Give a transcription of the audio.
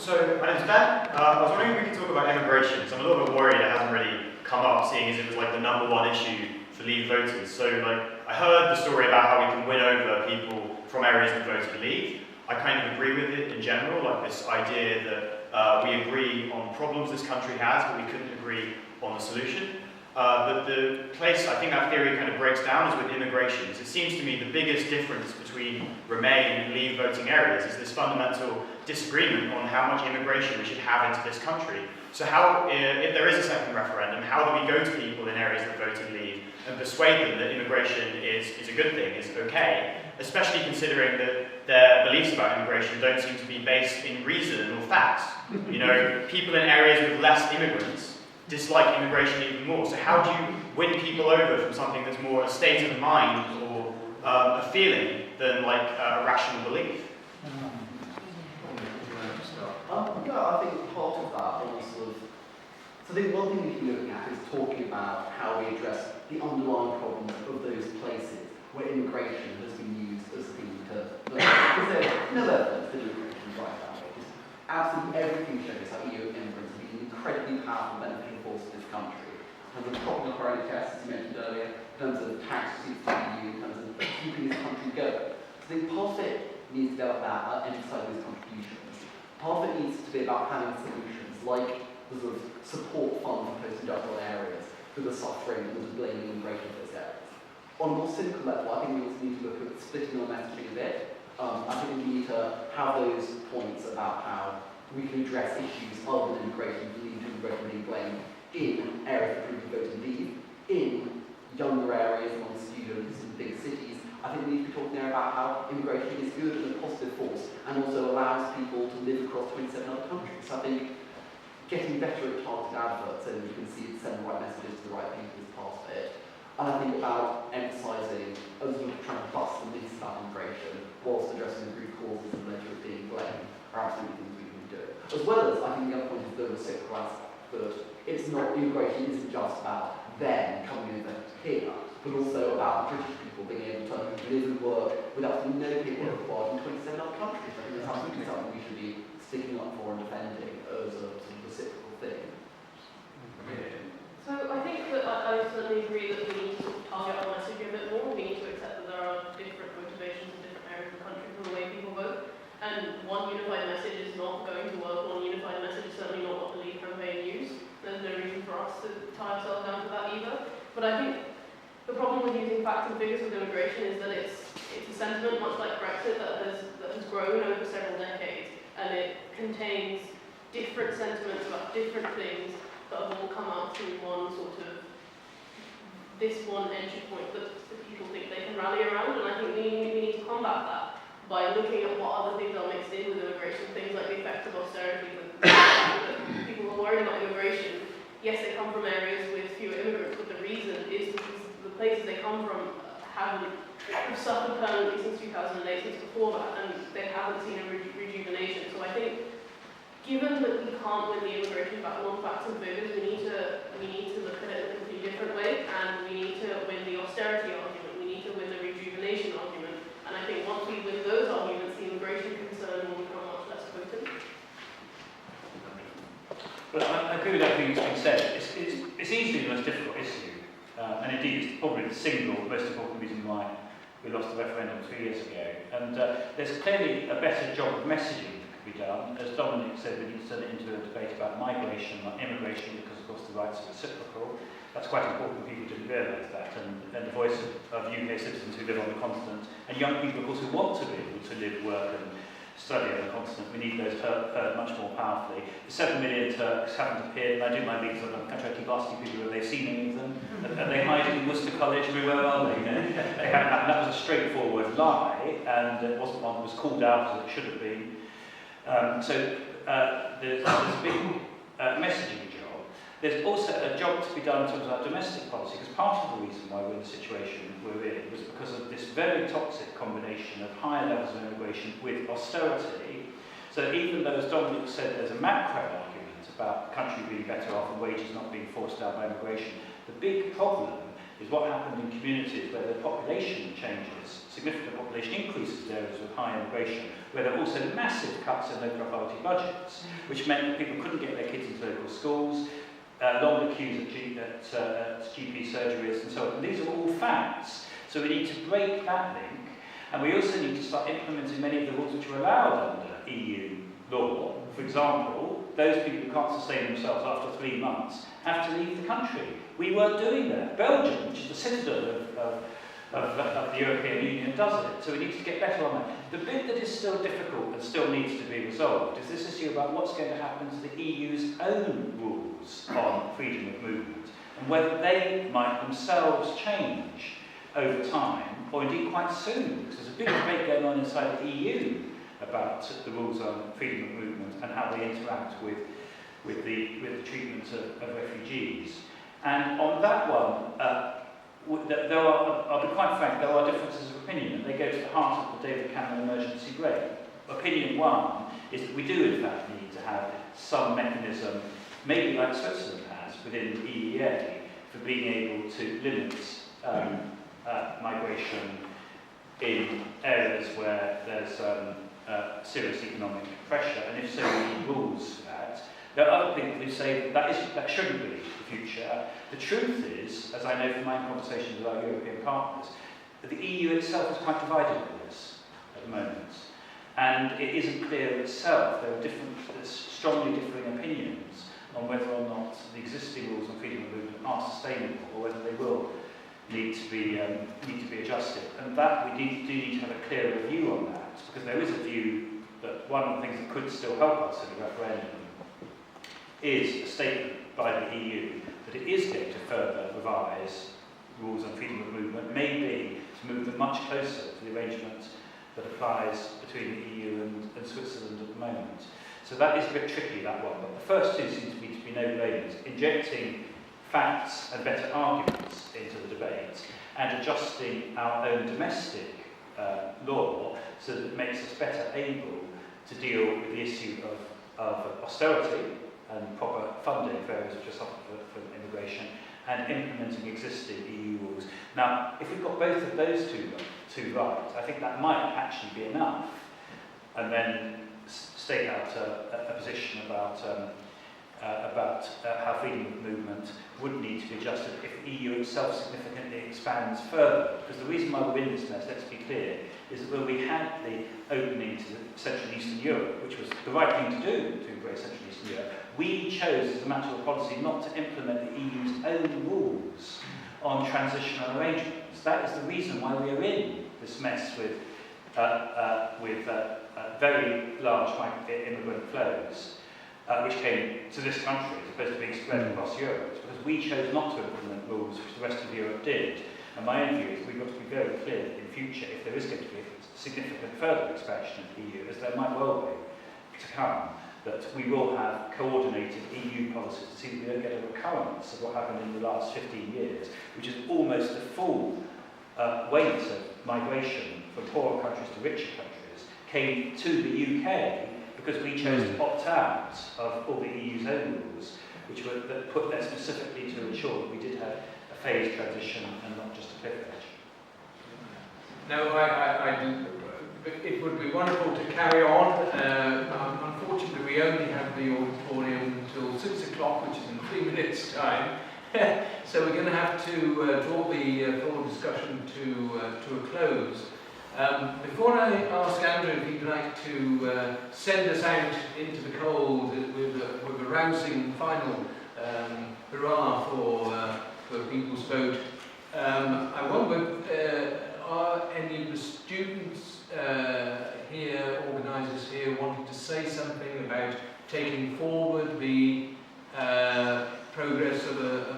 So, my name's Ben. I was wondering if we could talk about immigration. So I'm a little bit worried it hasn't really come up, seeing as it was like the #1 issue for Leave voters. So, like, I heard the story about how we can win over people from areas that voted Leave. I kind of agree with it in general, like this idea that we agree on problems this country has, but we couldn't agree on the solution. But the place I think that theory kind of breaks down is with immigration. It seems to me the biggest difference between Remain and Leave voting areas is this fundamental disagreement on how much immigration we should have into this country. So how, if there is a second referendum, how do we go to people in areas that voted Leave and persuade them that immigration is a good thing, is okay, especially considering that their beliefs about immigration don't seem to be based in reason or facts. You know, people in areas with less immigrants dislike immigration even more. So how do you win people over from something that's more a state of mind or a feeling than like a rational belief? I think part of that is sort of, so I think one thing we can be looking at is talking about how we address the underlying problems of those places where immigration has been used as a thing to, because there's no evidence that immigration is right that way. Just absolutely everything shows how EU immigrants have been an incredibly powerful beneficial force in this country. In terms of propping up our NHS, as you mentioned earlier, in terms of tax receipts to the EU, in terms of keeping this country going. So I think part of it needs to be about emphasising those contributions. Part of it needs to be about having solutions, like the sort of support fund for post-industrial areas for the suffering and the blaming immigration for those areas. On a more cynical level, I think we also need to look at splitting our messaging a bit. I think we need to have those points about how we can address issues other than immigration, leading to immigration being blamed in areas that people voted Leave, in younger areas among students in big cities. I think we need to be talking there about how immigration is good and a positive force and also allows people to live across 27 other countries. So I think getting better at targeted adverts so that you can see it send the right messages to the right people is part of it. And I think about emphasising as sort of trying to bust the myths about immigration whilst addressing the root causes and ledger of being blamed are absolutely things we can do. As well as, I think the other point is the reciprocal aspect, that it's not, immigration isn't just about them coming over here, but also about British people being able to live and work without no people required in 27 other countries. I think that's absolutely something we should be sticking up for and defending as a sort of reciprocal thing. So I think that I certainly agree that we need to sort of target our message a bit more. We need to accept that there are different motivations in different areas of the country for the way people vote. And one unified message is not going to work. One unified message is certainly not what the Leave campaign used. There's no reason for us to tie ourselves down to that either. But I think the problem with using facts and figures with immigration is that it's a sentiment, much like Brexit, that has grown over several decades, and it contains different sentiments about different things that have all come out through one sort of, this one entry point that people think they can rally around, and I think we need to combat that by looking at what other things are mixed in with immigration, things like the effects of austerity. People are worried about immigration. Yes, they come from areas with fewer immigrants, but the reason is because the places they come from have suffered permanently since 2008, since before that, and they haven't seen a rejuvenation. So I think, given that we can't win the immigration battle on facts and figures, we need to look at it in a completely different way, and we need to win the austerity argument. We need to win the rejuvenation argument. And I think once we win those arguments, the immigration concern will become much less potent. But I agree with everything that's been said. It's easily the most difficult issue, and indeed it's probably the single most important reason why we lost the referendum 2 years ago. And there's clearly a better job of messaging that could be done. As Dominic said, we need to turn it into a debate about migration, not immigration, because of course the rights are reciprocal. That's quite important. People didn't realise that, and the voice of UK citizens who live on the continent, and young people, of course, who want to be able to live, work, and study on the continent. We need those heard much more powerfully. The 7 million Turks haven't appeared, and I do my bit because I'm country. I keep asking people have they seen any of them. Are they hiding in Worcester College? Where are they? You know, they haven't happened. That was a straightforward lie, and it wasn't one that was called out as it should have been. So there's a big messaging job. There's also a job to be done in terms of our domestic policy, because part of the reason why we're in the situation we're in was because of this very toxic combination of higher levels of immigration with austerity. So even though, as Dominic said, there's a macro argument about the country being better off and wages not being forced down by immigration, the big problem is what happened in communities where the population changes, significant population increases in areas with high immigration, where there were also massive cuts in local authority budgets, which meant that people couldn't get their kids into local schools, longer queues at GP surgeries and so on. And these are all facts. So we need to break that link, and we also need to start implementing many of the rules which are allowed under EU law. For example, those people who can't sustain themselves after 3 months have to leave the country. We weren't doing that. Belgium, which is the citadel of the European Union, does it. So we need to get better on that. The bit that is still difficult and still needs to be resolved is this issue about what's going to happen to the EU's own rules on freedom of movement, and whether they might themselves change over time, or indeed quite soon, because there's a big debate going on inside the EU about the rules on freedom of movement and how they interact with the treatment of refugees. And on that one, I'll be quite frank, there are differences of opinion, and they go to the heart of the David Cameron emergency brake. Opinion one is that we do in fact need to have some mechanism, maybe like Switzerland has within the EEA, for being able to limit migration in areas where there's serious economic pressure, and if so, we need rules for that. There are other people who say that shouldn't be the future. The truth is, as I know from my conversations with our European partners, that the EU itself is quite divided on this at the moment, and it isn't clear itself. There are strongly differing opinions on whether or not the existing rules on freedom of movement are sustainable, or whether they will need to be adjusted, and that we do need to have a clearer view on that, because there is a view that one of the things that could still help us in a referendum is a statement by the EU that it is going to further revise rules on freedom of movement, maybe to move them much closer to the arrangement that applies between the EU and Switzerland at the moment. So that is a bit tricky, that one, but the first two seem to be no-brainers, injecting facts and better arguments into the debate, and adjusting our own domestic law so that it makes us better able to deal with the issue of austerity and proper funding for areas which are suffering from immigration, and implementing existing EU rules. Now, if we've got both of those two right, I think that might actually be enough, and then stake out a position about how freedom of movement would need to be adjusted if the EU itself significantly expands further. Because the reason why we're in this mess, let's be clear, is that when we had the opening to Central and Eastern Europe, which was the right thing to do to embrace Central and Eastern Europe, we chose as a matter of policy not to implement the EU's own rules on transitional arrangements. That is the reason why we are in this mess with very large immigrant flows, which came to this country as opposed to being spread across Europe. It's because we chose not to implement rules which the rest of Europe did. And my own view is we've got to be very clear that in future, if there is going to be a significant further expansion of the EU, as there might well be to come, that we will have coordinated EU policies to see that we don't get a recurrence of what happened in the last 15 years, which is almost the full weight of migration from poorer countries to richer countries came to the UK because we chose to opt out of all the EU's own rules, which were put there specifically to ensure that we did have a phased transition and not just a cliff edge. No, it would be wonderful to carry on. Unfortunately, we only have the auditorium until 6 o'clock, which is in 3 minutes' time. So we're going to have to draw the full discussion to a close. Before I ask Andrew if he'd like to send us out into the cold with a rousing final hurrah for People's Vote, I wonder, are any of the students here, organisers here, wanting to say something about taking forward the progress of a